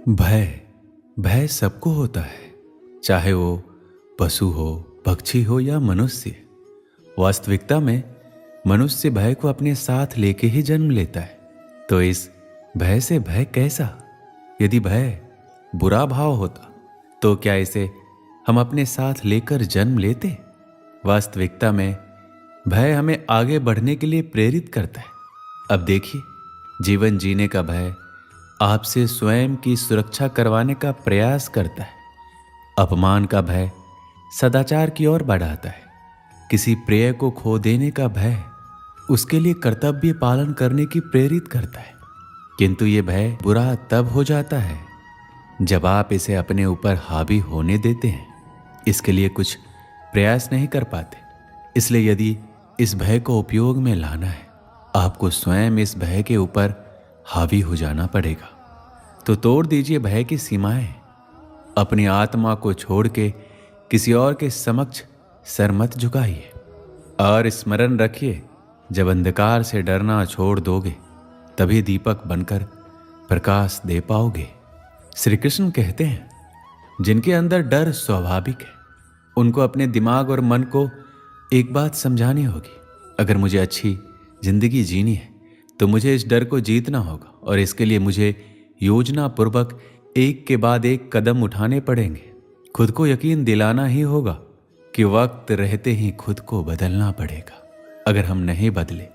भय भय सबको होता है, चाहे वो पशु हो, पक्षी हो या मनुष्य। वास्तविकता में मनुष्य भय को अपने साथ लेके ही जन्म लेता है। तो इस भय से भय कैसा? यदि भय बुरा भाव होता तो क्या इसे हम अपने साथ लेकर जन्म लेते? वास्तविकता में भय हमें आगे बढ़ने के लिए प्रेरित करता है। अब देखिए, जीवन जीने का भय आपसे स्वयं की सुरक्षा करवाने का प्रयास करता है। अपमान का भय सदाचार की ओर बढ़ाता है। किसी प्रिय को खो देने का भय उसके लिए कर्तव्य पालन करने की प्रेरित करता है। किंतु ये भय बुरा तब हो जाता है जब आप इसे अपने ऊपर हावी होने देते हैं, इसके लिए कुछ प्रयास नहीं कर पाते। इसलिए यदि इस भय को उपयोग में लाना है, आपको स्वयं इस भय के ऊपर हावी हो जाना पड़ेगा। तो तोड़ दीजिए भय की सीमाएं। अपनी आत्मा को छोड़ के किसी और के समक्ष सर मत झुकाइए। और स्मरण रखिए, जब अंधकार से डरना छोड़ दोगे तभी दीपक बनकर प्रकाश दे पाओगे। श्री कृष्ण कहते हैं, जिनके अंदर डर स्वाभाविक है उनको अपने दिमाग और मन को एक बात समझानी होगी। अगर मुझे अच्छी जिंदगी जीनी है तो मुझे इस डर को जीतना होगा, और इसके लिए मुझे योजना पूर्वक एक के बाद एक कदम उठाने पड़ेंगे। खुद को यकीन दिलाना ही होगा कि वक्त रहते ही खुद को बदलना पड़ेगा। अगर हम नहीं बदले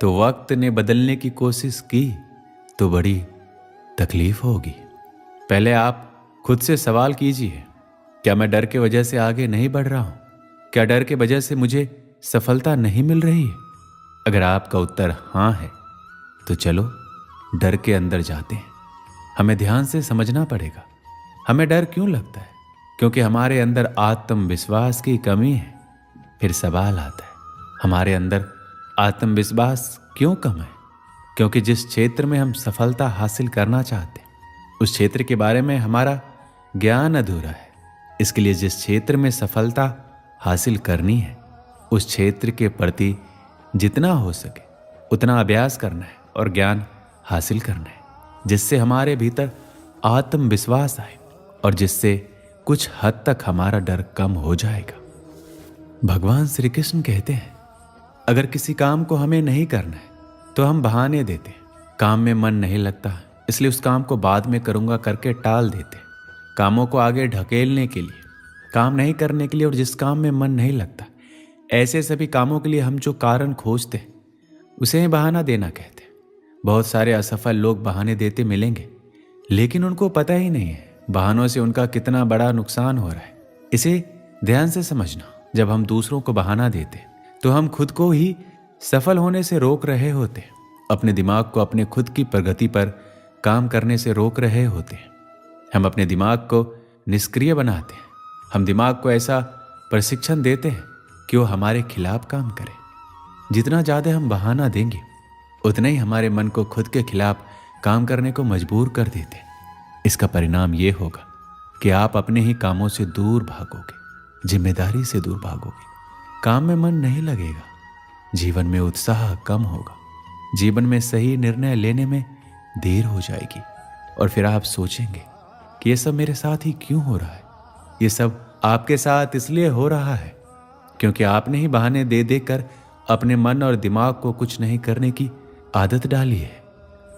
तो वक्त ने बदलने की कोशिश की तो बड़ी तकलीफ होगी। पहले आप खुद से सवाल कीजिए, क्या मैं डर के वजह से आगे नहीं बढ़ रहा हूं? क्या डर के वजह से मुझे सफलता नहीं मिल रही है? अगर आपका उत्तर हां है तो चलो डर के अंदर जाते हैं। हमें ध्यान से समझना पड़ेगा, हमें डर क्यों लगता है? क्योंकि हमारे अंदर आत्मविश्वास की कमी है। फिर सवाल आता है, हमारे अंदर आत्मविश्वास क्यों कम है? क्योंकि जिस क्षेत्र में हम सफलता हासिल करना चाहते हैं उस क्षेत्र के बारे में हमारा ज्ञान अधूरा है। इसके लिए जिस क्षेत्र में सफलता हासिल करनी है उस क्षेत्र के प्रति जितना हो सके उतना अभ्यास करना है और ज्ञान हासिल करना है, जिससे हमारे भीतर आत्मविश्वास आए और जिससे कुछ हद तक हमारा डर कम हो जाएगा। भगवान श्री कृष्ण कहते हैं, अगर किसी काम को हमें नहीं करना है तो हम बहाने देते हैं। काम में मन नहीं लगता इसलिए उस काम को बाद में करूंगा करके टाल देते हैं। कामों को आगे ढकेलने के लिए, काम नहीं करने के लिए, और जिस काम में मन नहीं लगता ऐसे सभी कामों के लिए हम जो कारण खोजते हैं उसे ही बहाना देना कहते हैं। बहुत सारे असफल लोग बहाने देते मिलेंगे, लेकिन उनको पता ही नहीं है बहानों से उनका कितना बड़ा नुकसान हो रहा है। इसे ध्यान से समझना, जब हम दूसरों को बहाना देते तो हम खुद को ही सफल होने से रोक रहे होते हैं। अपने दिमाग को अपने खुद की प्रगति पर काम करने से रोक रहे होते हैं। हम अपने दिमाग को निष्क्रिय बनाते हैं। हम दिमाग को ऐसा प्रशिक्षण देते हैं कि वो हमारे खिलाफ काम करे। जितना ज़्यादा हम बहाना देंगे उतना ही हमारे मन को खुद के खिलाफ काम करने को मजबूर कर देते हैं। इसका परिणाम ये होगा कि आप अपने ही कामों से दूर भागोगे, जिम्मेदारी से दूर भागोगे, काम में मन नहीं लगेगा, जीवन में उत्साह कम होगा, जीवन में सही निर्णय लेने में देर हो जाएगी, और फिर आप सोचेंगे कि ये सब मेरे साथ ही क्यों हो रहा है। ये सब आपके साथ इसलिए हो रहा है क्योंकि आपने ही बहाने दे देकर अपने मन और दिमाग को कुछ नहीं करने की आदत डाली है।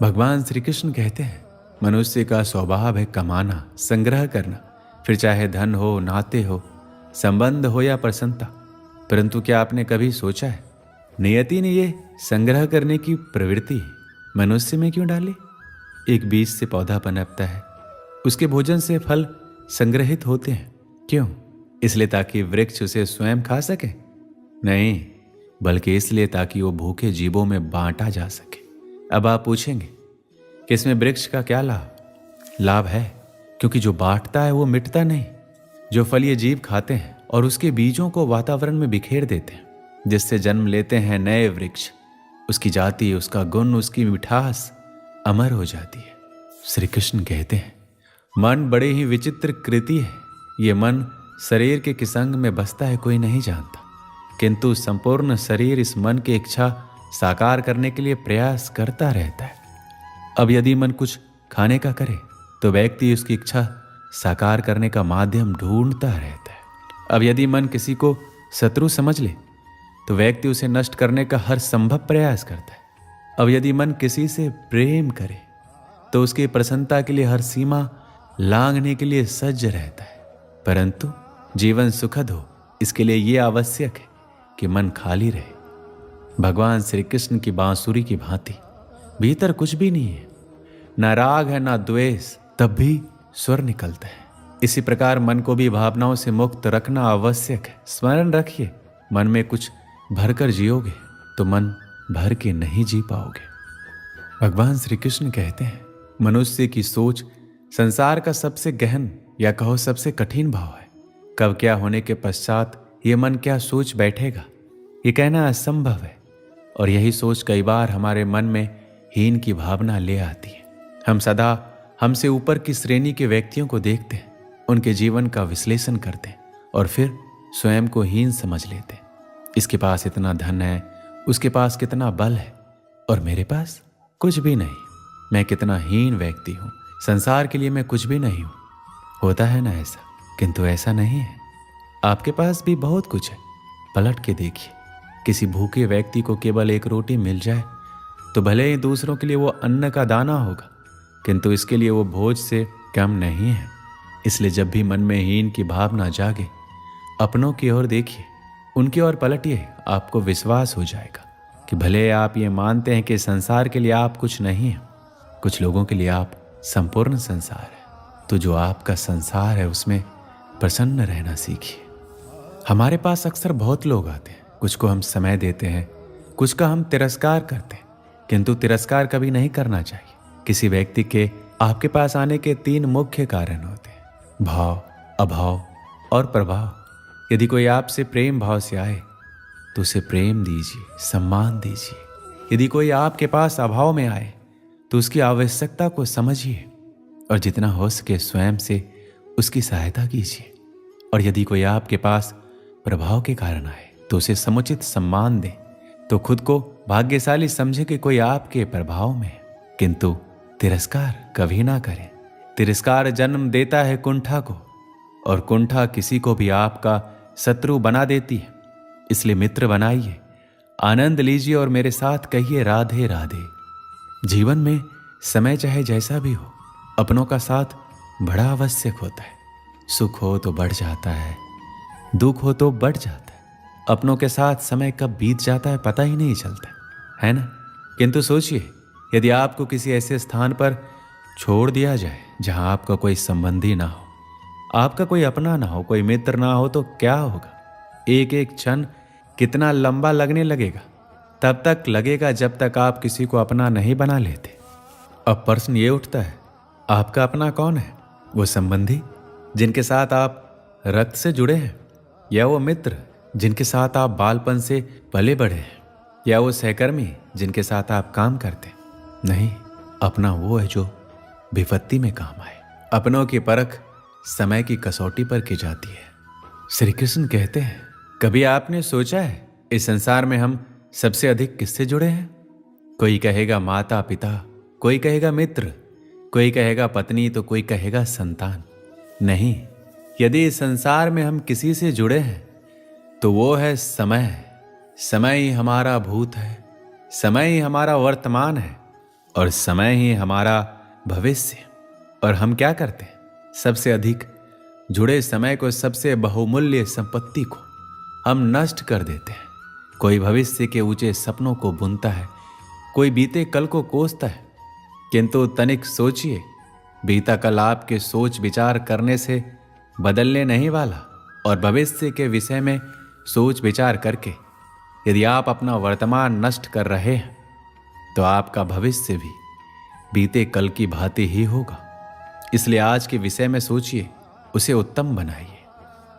भगवान श्री कृष्ण कहते हैं, मनुष्य का स्वभाव है कमाना, संग्रह करना, फिर चाहे धन हो, नाते हो, संबंध हो या प्रसन्नता। परंतु क्या आपने कभी सोचा है, नियति ने ये संग्रह करने की प्रवृत्ति मनुष्य में क्यों डाली? एक बीज से पौधा पनपता है, उसके भोजन से फल संग्रहित होते हैं। क्यों? इसलिए ताकि वृक्ष उसे स्वयं खा सके? नहीं, बल्कि इसलिए ताकि वो भूखे जीवों में बांटा जा सके। अब आप पूछेंगे कि इसमें वृक्ष का क्या लाभ? लाभ है, क्योंकि जो बांटता है वो मिटता नहीं। जो फल ये जीव खाते हैं और उसके बीजों को वातावरण में बिखेर देते हैं, जिससे जन्म लेते हैं नए वृक्ष, उसकी जाति, उसका गुण, उसकी मिठास अमर हो जाती है। श्री कृष्ण कहते हैं, मन बड़े ही विचित्र कृति है। ये मन शरीर के किस अंग में बसता है कोई नहीं जानता, किंतु संपूर्ण शरीर इस मन की इच्छा साकार करने के लिए प्रयास करता रहता है। अब यदि मन कुछ खाने का करे तो व्यक्ति उसकी इच्छा साकार करने का माध्यम ढूंढता रहता है। अब यदि मन किसी को शत्रु समझ ले तो व्यक्ति उसे नष्ट करने का हर संभव प्रयास करता है। अब यदि मन किसी से प्रेम करे तो उसकी प्रसन्नता के लिए हर सीमा लांघने के लिए सज्ज रहता है। परंतु जीवन सुखद हो इसके लिए यह आवश्यक है कि मन खाली रहे। भगवान श्री कृष्ण की बांसुरी की भांति भीतर कुछ भी नहीं है, ना राग है ना द्वेष, तब भी स्वर निकलता है। इसी प्रकार मन को भी भावनाओं से मुक्त रखना आवश्यक है। स्मरण रखिए, मन में कुछ भरकर जियोगे तो मन भर के नहीं जी पाओगे। भगवान श्री कृष्ण कहते हैं, मनुष्य की सोच संसार का सबसे गहन या कहो सबसे कठिन भाव है। कब क्या होने के पश्चात ये मन क्या सोच बैठेगा, ये कहना असंभव है। और यही सोच कई बार हमारे मन में हीन की भावना ले आती है। हम सदा हमसे ऊपर की श्रेणी के व्यक्तियों को देखते हैं, उनके जीवन का विश्लेषण करते हैं और फिर स्वयं को हीन समझ लेते हैं। इसके पास इतना धन है, उसके पास कितना बल है और मेरे पास कुछ भी नहीं। मैं कितना हीन व्यक्ति हूँ, संसार के लिए मैं कुछ भी नहीं हूँ। होता है ना ऐसा, किंतु ऐसा नहीं है। आपके पास भी बहुत कुछ है। पलट के देखिए, किसी भूखे व्यक्ति को केवल एक रोटी मिल जाए तो भले ही दूसरों के लिए वो अन्न का दाना होगा, किंतु इसके लिए वो भोज से कम नहीं है। इसलिए जब भी मन में हीन की भावना जागे, अपनों की ओर देखिए, उनकी ओर पलटिए। आपको विश्वास हो जाएगा कि भले आप ये मानते हैं कि संसार के लिए आप कुछ नहीं हैं, कुछ लोगों के लिए आप संपूर्ण संसार है। तो जो आपका संसार है उसमें प्रसन्न रहना सीखिए। हमारे पास अक्सर बहुत लोग आते हैं, कुछ को हम समय देते हैं, कुछ का हम तिरस्कार करते हैं, किंतु तिरस्कार कभी नहीं करना चाहिए। किसी व्यक्ति के आपके पास आने के 3 मुख्य कारण होते हैं, भाव, अभाव और प्रभाव। यदि कोई आपसे प्रेम भाव से आए तो उसे प्रेम दीजिए, सम्मान दीजिए। यदि कोई आपके पास अभाव में आए तो उसकी आवश्यकता को समझिए और जितना हो सके स्वयं से उसकी सहायता कीजिए। और यदि कोई आपके पास प्रभाव के कारण आए तो उसे समुचित सम्मान दें। तो खुद को भाग्यशाली समझे कि कोई आपके प्रभाव में है, किंतु तिरस्कार कभी ना करें। तिरस्कार जन्म देता है कुंठा को, और कुंठा किसी को भी आपका शत्रु बना देती है। इसलिए मित्र बनाइए, आनंद लीजिए और मेरे साथ कहिए राधे राधे। जीवन में समय चाहे जैसा भी हो, अपनों का साथ बड़ा आवश्यक होता है। सुख हो तो बढ़ जाता है, दुख हो तो बढ़ जाता है। अपनों के साथ समय कब बीत जाता है पता ही नहीं चलता, है ना। किंतु सोचिए, यदि आपको किसी ऐसे स्थान पर छोड़ दिया जाए जहां आपका कोई संबंधी ना हो, आपका कोई अपना ना हो, कोई मित्र ना हो, तो क्या होगा। एक एक क्षण कितना लंबा लगने लगेगा। तब तक लगेगा जब तक आप किसी को अपना नहीं बना लेते। अब प्रश्न ये उठता है, आपका अपना कौन है? वो संबंधी जिनके साथ आप रक्त से जुड़े हैं, या वो मित्र जिनके साथ आप बालपन से पले बढ़े हैं, या वो सहकर्मी जिनके साथ आप काम करते हैं? नहीं, अपना वो है जो विपत्ति में काम आए। अपनों की परख समय की कसौटी पर की जाती है। श्री कृष्ण कहते हैं, कभी आपने सोचा है इस संसार में हम सबसे अधिक किससे जुड़े हैं? कोई कहेगा माता पिता, कोई कहेगा मित्र, कोई कहेगा पत्नी, तो कोई कहेगा संतान। नहीं, यदि इस संसार में हम किसी से जुड़े हैं तो वो है समय। समय ही हमारा भूत है, समय ही हमारा वर्तमान है और समय ही हमारा भविष्य। और हम क्या करते हैं? सबसे अधिक जुड़े समय को, सबसे बहुमूल्य संपत्ति को हम नष्ट कर देते हैं। कोई भविष्य के ऊंचे सपनों को बुनता है, कोई बीते कल को कोसता है, किंतु तनिक सोचिए, बीता कल आपके सोच विचार करने से बदलने नहीं वाला। और भविष्य के विषय में सोच विचार करके यदि आप अपना वर्तमान नष्ट कर रहे हैं तो आपका भविष्य भी बीते कल की भांति ही होगा। इसलिए आज के विषय में सोचिए, उसे उत्तम बनाइए।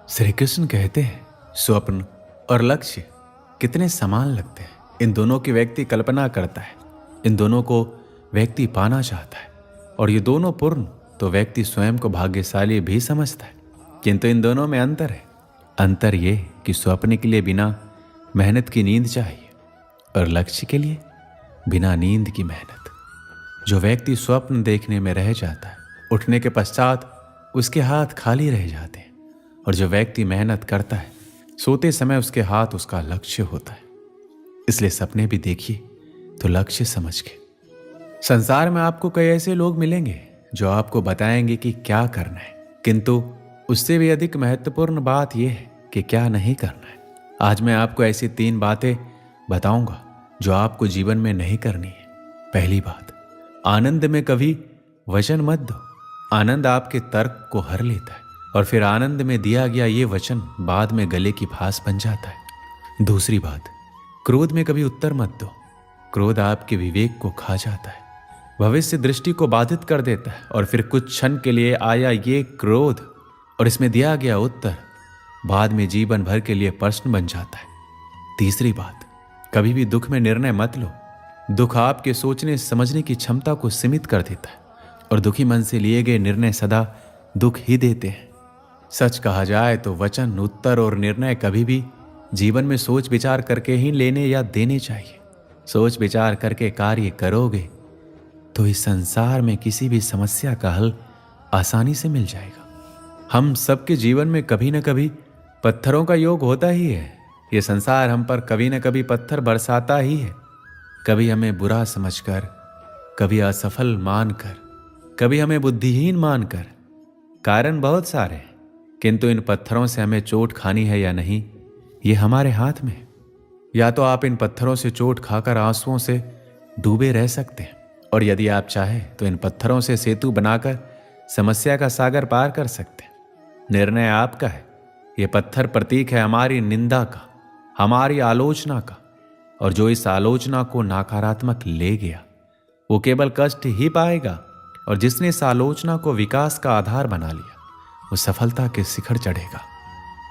श्री कृष्ण कहते हैं, स्वप्न और लक्ष्य कितने समान लगते हैं। इन दोनों की व्यक्ति कल्पना करता है, इन दोनों को व्यक्ति पाना चाहता है, और ये दोनों पूर्ण तो व्यक्ति स्वयं को भाग्यशाली भी समझता है। किंतु इन दोनों में अंतर है। अंतर ये कि स्वप्न के लिए बिना मेहनत की नींद चाहिए और लक्ष्य के लिए बिना नींद की मेहनत। जो व्यक्ति स्वप्न देखने में रह जाता है उठने के पश्चात उसके हाथ खाली रह जाते हैं। और जो व्यक्ति मेहनत करता है, सोते समय उसके हाथ उसका लक्ष्य होता है। इसलिए सपने भी देखिए तो लक्ष्य समझ के। संसार में आपको कई ऐसे लोग मिलेंगे जो आपको बताएंगे कि क्या करना है, किंतु उससे भी अधिक महत्वपूर्ण बात यह है कि क्या नहीं करना है। आज मैं आपको ऐसी 3 बातें बताऊंगा जो आपको जीवन में नहीं करनी है। पहली बात, आनंद में कभी वचन मत दो। आनंद आपके तर्क को हर लेता है और फिर आनंद में दिया गया ये वचन बाद में गले की फांस बन जाता है। दूसरी बात, क्रोध में कभी उत्तर मत दो। क्रोध आपके विवेक को खा जाता है, भविष्य दृष्टि को बाधित कर देता है और फिर कुछ क्षण के लिए आया ये क्रोध और इसमें दिया गया उत्तर बाद में जीवन भर के लिए प्रश्न बन जाता है। तीसरी बात, कभी भी दुख में निर्णय मत लो। दुख आपके सोचने समझने की क्षमता को सीमित कर देता है और दुखी मन से लिए गए निर्णय सदा दुख ही देते हैं। सच कहा जाए तो वचन, उत्तर और निर्णय कभी भी जीवन में सोच विचार करके ही लेने या देने चाहिए। सोच विचार करके कार्य करोगे तो इस संसार में किसी भी समस्या का हल आसानी से मिल जाएगा। हम सबके जीवन में कभी न कभी पत्थरों का योग होता ही है। ये संसार हम पर कभी न कभी पत्थर बरसाता ही है, कभी हमें बुरा समझकर, कभी असफल मानकर, कभी हमें बुद्धिहीन मानकर। कारण बहुत सारे हैं, किंतु इन पत्थरों से हमें चोट खानी है या नहीं, ये हमारे हाथ में है। या तो आप इन पत्थरों से चोट खाकर आंसुओं से डूबे रह सकते हैं, और यदि आप चाहें तो इन पत्थरों से सेतु बनाकर समस्या का सागर पार कर सकते हैं। निर्णय आपका है। ये पत्थर प्रतीक है हमारी निंदा का, हमारी आलोचना का, और जो इस आलोचना को नकारात्मक ले गया वो केवल कष्ट ही पाएगा, और जिसने इस आलोचना को विकास का आधार बना लिया वो सफलता के शिखर चढ़ेगा।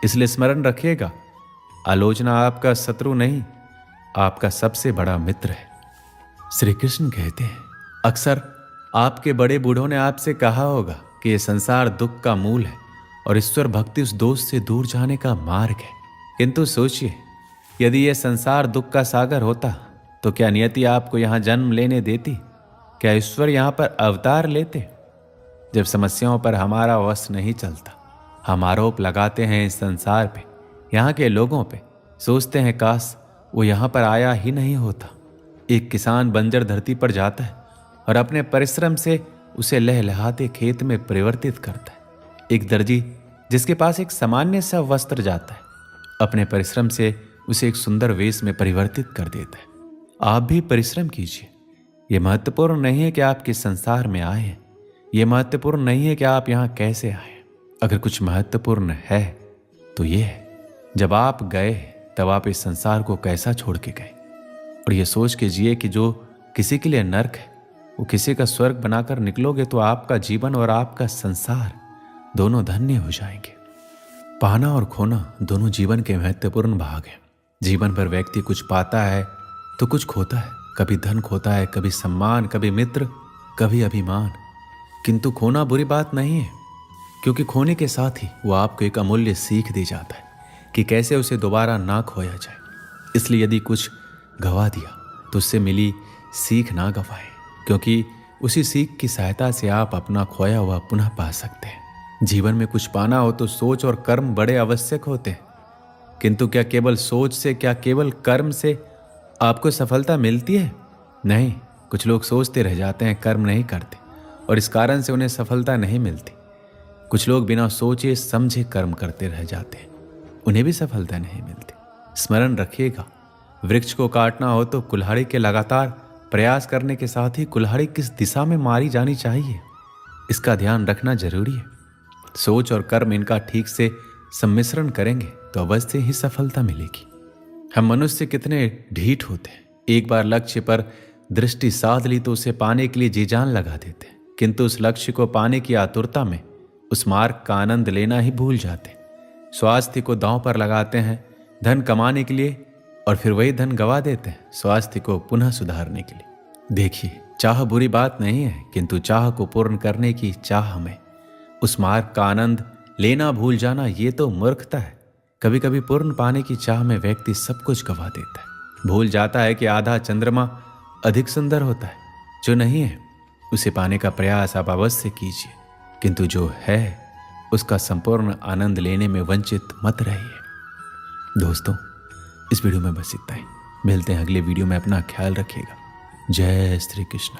इसलिए स्मरण रखिएगा, आलोचना आपका शत्रु नहीं, आपका सबसे बड़ा मित्र है। श्री कृष्ण कहते हैं, अक्सर आपके बड़े बूढ़ों ने आपसे कहा होगा कि यह संसार दुख का मूल है और ईश्वर भक्ति उस दोष से दूर जाने का मार्ग है। किंतु सोचिए, यदि यह संसार दुख का सागर होता तो क्या नियति आपको यहां जन्म लेने देती? क्या ईश्वर यहां पर अवतार लेते? जब समस्याओं पर हमारा वश नहीं चलता, हम आरोप लगाते हैं इस संसार पे, यहाँ के लोगों पे, सोचते हैं काश वो यहाँ पर आया ही नहीं होता। एक किसान बंजर धरती पर जाता है और अपने परिश्रम से उसे लहलहाते खेत में परिवर्तित करता है। एक दर्जी जिसके पास एक सामान्य सा वस्त्र जाता है, अपने परिश्रम से उसे एक सुंदर वेश में परिवर्तित कर देता है। आप भी परिश्रम कीजिए। यह महत्वपूर्ण नहीं है कि आप किस संसार में आए हैं, यह महत्वपूर्ण नहीं है कि आप यहाँ कैसे आए। अगर कुछ महत्वपूर्ण है तो यह है, जब आप गए तब आप इस संसार को कैसा छोड़ के गए, और यह सोच के जिए कि जो किसी के लिए नर्क है वो किसी का स्वर्ग बनाकर निकलोगे तो आपका जीवन और आपका संसार दोनों धन्य हो जाएंगे। पाना और खोना दोनों जीवन के महत्वपूर्ण भाग हैं। जीवन भर व्यक्ति कुछ पाता है तो कुछ खोता है। कभी धन खोता है, कभी सम्मान, कभी मित्र, कभी अभिमान। किंतु खोना बुरी बात नहीं है, क्योंकि खोने के साथ ही वो आपको एक अमूल्य सीख दे जाता है कि कैसे उसे दोबारा ना खोया जाए। इसलिए यदि कुछ गवा दिया तो उससे मिली सीख ना गवाए, क्योंकि उसी सीख की सहायता से आप अपना खोया हुआ पुनः पा सकते हैं। जीवन में कुछ पाना हो तो सोच और कर्म बड़े आवश्यक होते हैं, किंतु क्या केवल सोच से, क्या केवल कर्म से आपको सफलता मिलती है? नहीं। कुछ लोग सोचते रह जाते हैं, कर्म नहीं करते, और इस कारण से उन्हें सफलता नहीं मिलती। कुछ लोग बिना सोचे समझे कर्म करते रह जाते हैं, उन्हें भी सफलता नहीं मिलती। स्मरण रखिएगा, वृक्ष को काटना हो तो कुल्हाड़ी के लगातार प्रयास करने के साथ ही कुल्हाड़ी किस दिशा में मारी जानी चाहिए, इसका ध्यान रखना जरूरी है। सोच और कर्म इनका ठीक से सम्मिश्रण करेंगे तो अवश्य ही सफलता मिलेगी। हम मनुष्य कितने ढीठ होते हैं। एक बार लक्ष्य पर दृष्टि साध ली तो उसे पाने के लिए जी जान लगा देते हैं, किंतु उस लक्ष्य को पाने की आतुरता में उस मार्ग का आनंद लेना ही भूल जाते हैं। स्वास्थ्य को दांव पर लगाते हैं धन कमाने के लिए, और फिर वही धन गवा देते हैं स्वास्थ्य को पुनः सुधारने के लिए। देखिए, चाह बुरी बात नहीं है, किंतु चाह को पूर्ण करने की चाह में उस मार्ग का आनंद लेना भूल जाना, ये तो मूर्खता है। कभी कभी पूर्ण पाने की चाह में व्यक्ति सब कुछ गवा देता है। भूल जाता है कि आधा चंद्रमा अधिक सुंदर होता है। जो नहीं है उसे पाने का प्रयास आप अवश्य कीजिए। किंतु जो है उसका संपूर्ण आनंद लेने में वंचित मत रहिए। दोस्तों, इस वीडियो में बस इतना ही। मिलते हैं अगले वीडियो में। अपना ख्याल रखिएगा। जय श्री कृष्ण।